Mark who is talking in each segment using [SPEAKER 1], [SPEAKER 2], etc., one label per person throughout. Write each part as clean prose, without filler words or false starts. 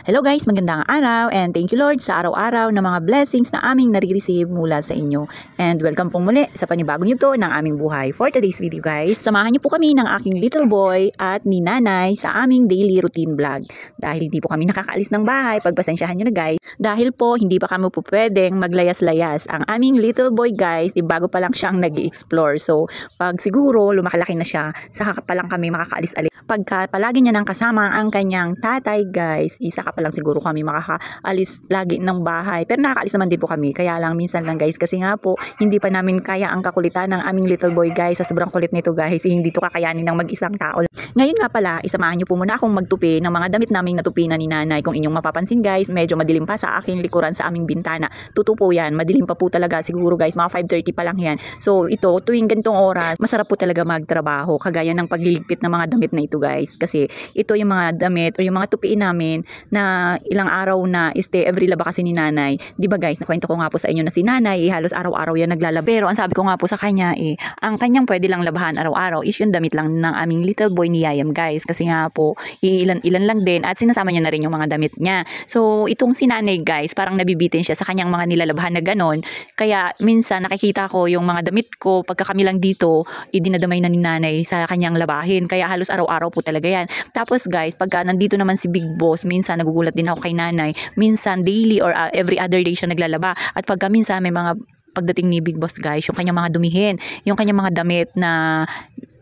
[SPEAKER 1] Hello guys, magandang araw and thank you Lord sa araw-araw na mga blessings na aming nare-receive mula sa inyo. And welcome po muli sa panibagong ito ng aming buhay. For today's video guys, samahan niyo po kami ng aking little boy at ni nanay sa aming daily routine vlog. Dahil hindi po kami nakakaalis ng bahay, pagpasensyahan niyo na guys. Dahil po hindi pa kami po pwedeng maglayas-layas. Ang aming little boy guys, bago pa lang siyang nag-i-explore. So pag siguro lumakalaki na siya, saka pa lang kami makakaalis-alis. Pagka palagi niya nang kasama ang kanyang tatay guys, isa ka pa lang siguro kami makakaalis lagi ng bahay. Pero nakakaalis naman din po kami. Kaya lang minsan lang guys, kasi nga po hindi pa namin kaya ang kakulitan ng aming little boy guys. Sa sobrang kulit nito guys, hindi to kakayanin ng mag-isang tao. Ngayon nga pala, isamahan niyo po muna akong magtupi ng mga damit naming natupi na ni nanay. Kung inyong mapapansin guys, medyo madilim pa sa aking likuran sa aming bintana. Tutupo yan, madilim pa po talaga siguro guys, mga 5:30 pa lang yan. So ito, tuwing ganitong oras, masarap po talaga magtrabaho. Kagaya ng pagliligpit ng mga damit na ito guys. Kasi ito yung mga damit o yung mga tupiin namin na ilang araw na stay every laba kasi ni nanay. Diba guys, nakwento ko nga po sa inyo na si nanay halos araw-araw yan naglalaba. Pero ang sabi ko nga po sa kanya ang kanyang pwede lang labahan araw-araw is yung damit lang ng aming little boy ni Yayam guys. Kasi nga po, ilan lang din at sinasama niya na rin yung mga damit niya. So itong si nanay guys, parang nabibitin siya sa kanyang mga nilalabahan na ganon. Kaya minsan nakikita ko yung mga damit ko pagka kami lang dito, idinadamay na ni nanay sa kanyang labahin. Kaya halos araw-araw po talaga yan. Tapos guys, pagka nandito naman si Big Boss, minsan nagugulat din ako kay nanay. Minsan daily or every other day siya naglalaba. At pagka minsan may mga pagdating ni Big Boss guys, yung kanyang mga dumihin, yung kanyang mga damit na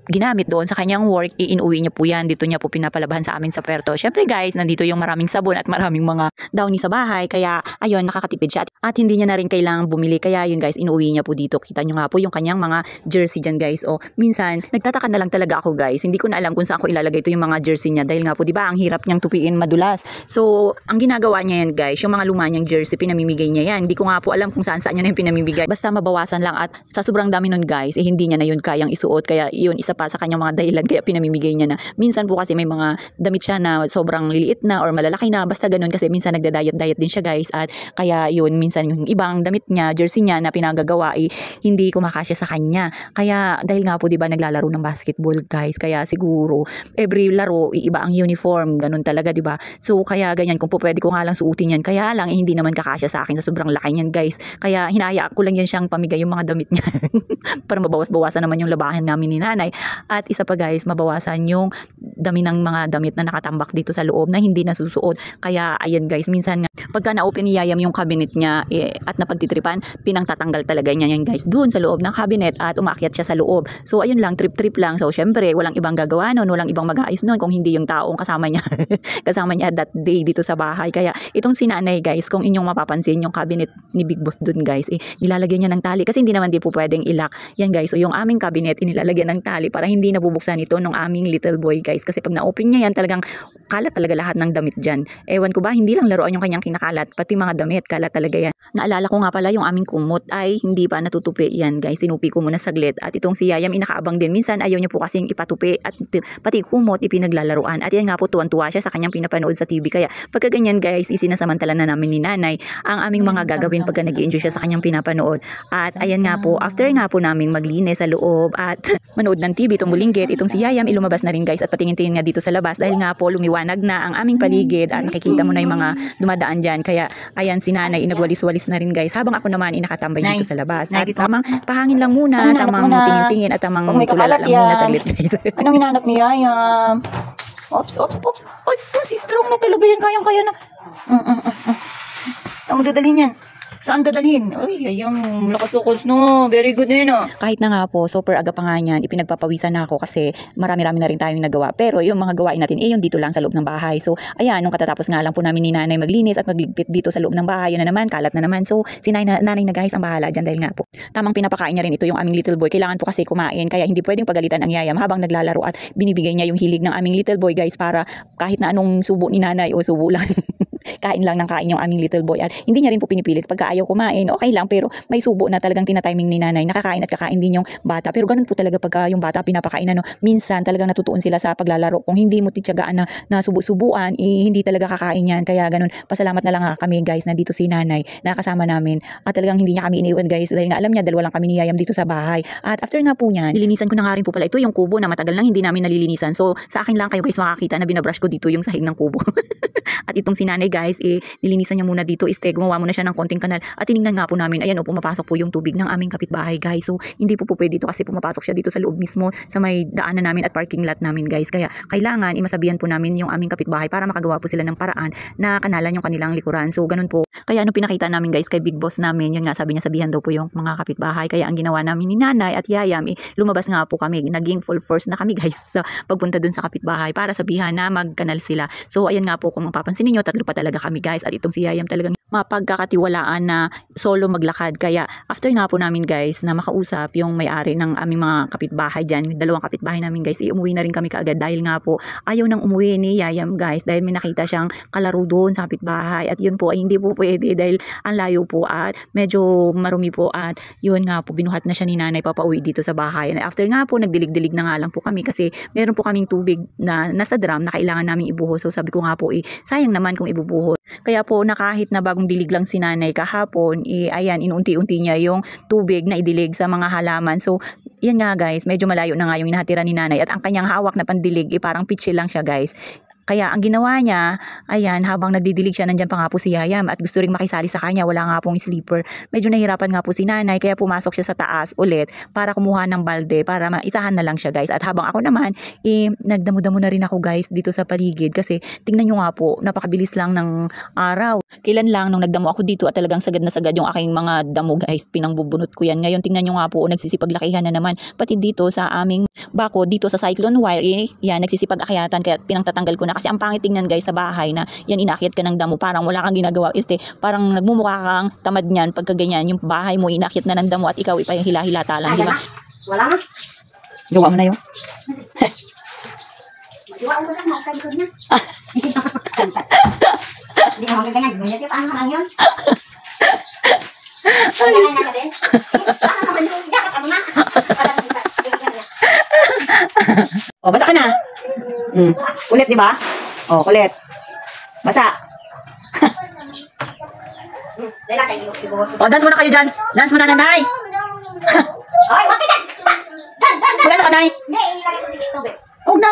[SPEAKER 1] ginamit doon sa kanyang work, iinuwi niya po yan. Dito niya po pinapalabahan sa amin sa Puerto. Syempre guys, nandito yung maraming sabon at maraming mga downy sa bahay. Kaya ayun, nakakatipid siya. At hindi niya na rin kailangang bumili. Kaya yun guys, inuwi niya po dito. Kita niyo nga po yung kanyang mga jersey dyan guys. O minsan, nagtataka na lang talaga ako guys. Hindi ko na alam kung saan ko ilalagay ito yung mga jersey niya. Dahil nga po, di ba, ang hirap niyang tupiin madulas. So, ang ginagawa niya yan guys, yung mga luma niyang jersey, pinamimigay niya yan. Hindi ko nga po alam kung saan niya na yung pinamimigay. Basta mabawasan lang at sa sobrang dami nun guys, hindi niya na yun kayang isuot. Kaya yun, isa pa sa kanyang mga dahilan kaya pinamimigay niya na. Minsan po kasi may mga damit siya na sobrang liliit na or malalaki na, basta ganun kasi minsan nagda-diet din siya guys at kaya yun, minsan yung ibang damit niya, jersey niya na pinagagawa hindi kumakasya sa kanya. Kaya dahil nga po diba naglalaro ng basketball guys, kaya siguro every laro iiba ang uniform, ganun talaga diba. So kaya ganyan, kung po pwede ko nga lang suotin yan, kaya lang hindi naman kakasya sa akin sa sobrang laki niyan guys. Kaya hinahayaan ko lang yan siyang pamigay yung mga damit niya para mabawas-bawasan naman yung labahan namin ni nanay. At isa pa guys, mabawasan yung dami ng mga damit na nakatambak dito sa loob na hindi nasusuot. Kaya ayan guys, minsan nga pagka na-open ni Yayam yung cabinet niya at napagtitripan, pinangtatanggal talaga niya yan guys doon sa loob ng cabinet at umakyat siya sa loob. So ayun lang, trip-trip lang. So syempre, walang ibang gagawa nun, walang ibang mag-aayos nun kung hindi yung taong kasama niya kasama niya that day dito sa bahay. Kaya itong sinanay guys, kung inyong mapapansin yung cabinet ni Big Boss doon guys, nilalagyan niya ng tali kasi hindi naman din po pwedeng ilak. Yan guys, so yung aming cabinet inilalagyan ng tali para hindi nabubuksan ito ng aming little boy guys. Kasi pag na-open niya yan, talagang kalat talaga lahat ng damit dyan. Ewan ko ba, hindi lang laruan yung kanyang kinakalat, pati mga damit, kalat talaga yan. Naalala ko nga pala yung aming kumot ay hindi pa natutupi yan guys. Tinupi ko muna saglit at itong si Yayam inakaabang din. Minsan ayaw niya po kasing ipatupi at pati kumot ipinaglalaruan. At yan nga po, tuwan-tuwa siya sa kanyang pinapanood sa TV. Kaya pagka ganyan guys, isinasamantala na namin ni nanay ang aming mga gagawin pagka nag-i-enjoy siya sa kanyang pinapanood. At ayan nga po, after nga po naming maglinis sa loob at manood ng TV, itong bulinggit, itong si Yayam ilumabas na rin guys at patingin-tingin nga dito sa labas dahil nga po lumiwanag na ang aming paligid at nakikita mo na yung mga dumadaan dyan. Kaya ayan, si nanay inagwalis-walis na rin guys habang ako naman inakatambay dito sa labas. At tamang pahangin lang muna, tamang tingin-tingin at tamang tulala lang muna saglit guys.
[SPEAKER 2] Anong hinanap ni Yayam? Ops. Ay, si strong na talaga yan. Kayang-kaya na. Saan mo dadalhin yan? Saan dadalhin? Ay, ayang lakas-lakas no. Very good na yun
[SPEAKER 1] Kahit na nga po, super aga pa nga niyan, ipinagpapawisan na ako kasi marami-rami na rin tayong nagawa. Pero yung mga gawain natin, yung dito lang sa loob ng bahay. So, ayan, nung katatapos nga lang po namin ni nanay maglinis at magligpit dito sa loob ng bahay, yun na naman, kalat na naman. So, si nanay na guys ang bahala dyan dahil nga po. Tamang pinapakain niya rin ito yung aming little boy. Kailangan po kasi kumain, kaya hindi pwedeng pagalitan ang Yayam habang naglalaro at binibigay niya yung hilig ng aming little boy guys para kahit na anong subo ni nanay o subo lang. kain lang ng kain yung aming little boy at hindi niya rin po pinipilit pagka ayaw kumain, okay lang, pero may subo na talagang tinatiming ni nanay, nakakain at kakain din yung bata. Pero ganun po talaga pagka yung bata pinapakain, minsan talagang natutuon sila sa paglalaro. Kung hindi mo tityagaan na subo-subuan, hindi talaga kakain yan. Kaya ganun, pasalamat na lang kami guys na dito si nanay nakasama namin at talagang hindi niya kami iniwan guys dahil nga alam niya dalawa lang kami ni Yayam dito sa bahay. At after nga po niyan, nilinisan ko na nga rin po pala ito yung kubo na matagal nang hindi namin nalilinisan. So sa akin lang kayo guys makakita na binabrush ko dito yung sahig ng kubo. At itong si nanay guys, nilinisan niya muna dito, gumawa muna siya ng konting kanal. At tiningnan nga po namin, ayan pumapasok po yung tubig ng aming kapitbahay guys. So hindi po pwede dito kasi pumapasok siya dito sa loob mismo sa may daanan namin at parking lot namin guys. Kaya kailangan imasabihan po namin yung aming kapitbahay para makagawa po sila ng paraan na kanalan yung kanilang likuran. So ganun po. Kaya pinakita namin guys kay big boss namin, yun nga sabi niya sabihan daw po yung mga kapitbahay. Kaya ang ginawa namin ni nanay at Yayam, lumabas nga po kami. Naging full force na kami guys sa pagpunta dun sa kapitbahay para sabihan na magkanal sila. So ayan nga po kung mapapansin niyo, tatlo pa talaga kami guys. At itong si Yayam talagang mapagkakatiwalaan na solo maglakad. Kaya after nga po namin guys na makausap yung may-ari ng aming mga kapitbahay dyan, dalawang kapitbahay namin guys, umuwi na rin kami kaagad dahil nga po ayaw nang umuwi ni Yayam guys dahil may nakita siyang kalaro doon sa kapitbahay at yun po ay hindi po pwede dahil ang layo po at medyo marumi po at yun nga po binuhat na siya ni nanay papauwi dito sa bahay. And after nga po nagdilig-dilig na nga lang po kami kasi meron po kaming tubig na nasa drum na kailangan naming ibuhos. So sabi ko nga po sayang naman kung ibubuhos. Kaya po na kahit na bagong dilig lang si nanay kahapon, ayan, inuunti-unti niya yung tubig na idilig sa mga halaman. So, yan nga guys, medyo malayo na nga yung inahatira ni nanay at ang kanyang hawak na pandilig, parang pitchy lang siya guys. Kaya ang ginawa niya, ayan, habang nagdidilig siya, nandyan pa nga po si Yayam at gusto ring makisali sa kanya, wala nga pong sleeper. Medyo nahirapan nga po si nanay, kaya pumasok siya sa taas ulit para kumuha ng balde, para maisahan na lang siya guys. At habang ako naman, nagdamo-damo na rin ako guys dito sa paligid kasi tingnan nyo nga po, napakabilis lang ng araw. Kailan lang nung nagdamo ako dito at talagang sagad na sagad yung aking mga damo guys, pinangbubunot ko yan. Ngayon tingnan nyo nga po, nagsisipaglakihan na naman, pati dito sa aming bako, dito sa cyclone wire, yan, nagsisipag-akyatan, kaya pinangtatanggal ko na. Kasi ang pangit tingnan guys sa bahay na yan inakyat ka ng damo, parang wala kang ginagawa. Parang nagmumukha kang tamad niyan pagka ganyan. Yung bahay mo inakyat na ng damo at ikaw ipahila-hilata lang, di ba?
[SPEAKER 2] Wala na.
[SPEAKER 1] Gawa mo na yun.
[SPEAKER 2] Gawa mo na, magkagod na. Hindi ka magaganyan. Ganyan, paano lang yun? Ganyan na din. Paano naman yung jacket ako na?
[SPEAKER 1] O, basa ka na. Kulit, di ba? O, kulit. Basa. O, dance muna kayo dyan. Dance muna, nanay.
[SPEAKER 2] Ay, bakit yan?
[SPEAKER 1] Wala na ka, nay.
[SPEAKER 2] Hindi, ilagay ko dito tubig.
[SPEAKER 1] Huwag na.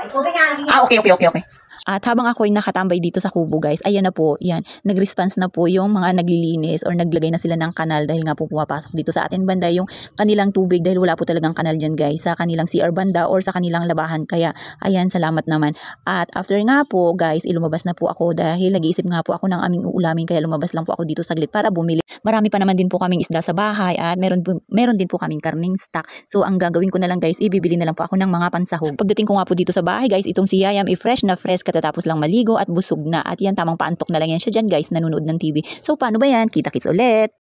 [SPEAKER 2] Ay, tubig nga.
[SPEAKER 1] Okay. At habang ako ay nakatambay dito sa kubo guys, ayan na po, yan, nag-response na po yung mga naglilinis or naglagay na sila ng kanal dahil nga po pumapasok dito sa atin banda yung kanilang tubig dahil wala po talagang kanal dyan guys sa kanilang CR banda or sa kanilang labahan. Kaya ayan, salamat naman. At after nga po guys, ilumabas na po ako dahil nag-iisip nga po ako ng aming uulamin, kaya lumabas lang po ako dito saglit para bumili. Marami pa naman din po kaming isda sa bahay at meron din po kaming karning stock. So ang gagawin ko na lang guys, ibibili na lang po ako ng mga pansahog. Pagdating ko nga po dito sa bahay guys, itong si Yayam fresh na fresh katatapos lang maligo at busog na. At yan, tamang paantok na lang yan siya dyan guys, nanonood ng TV. So paano ba yan? Kita-kits ulit!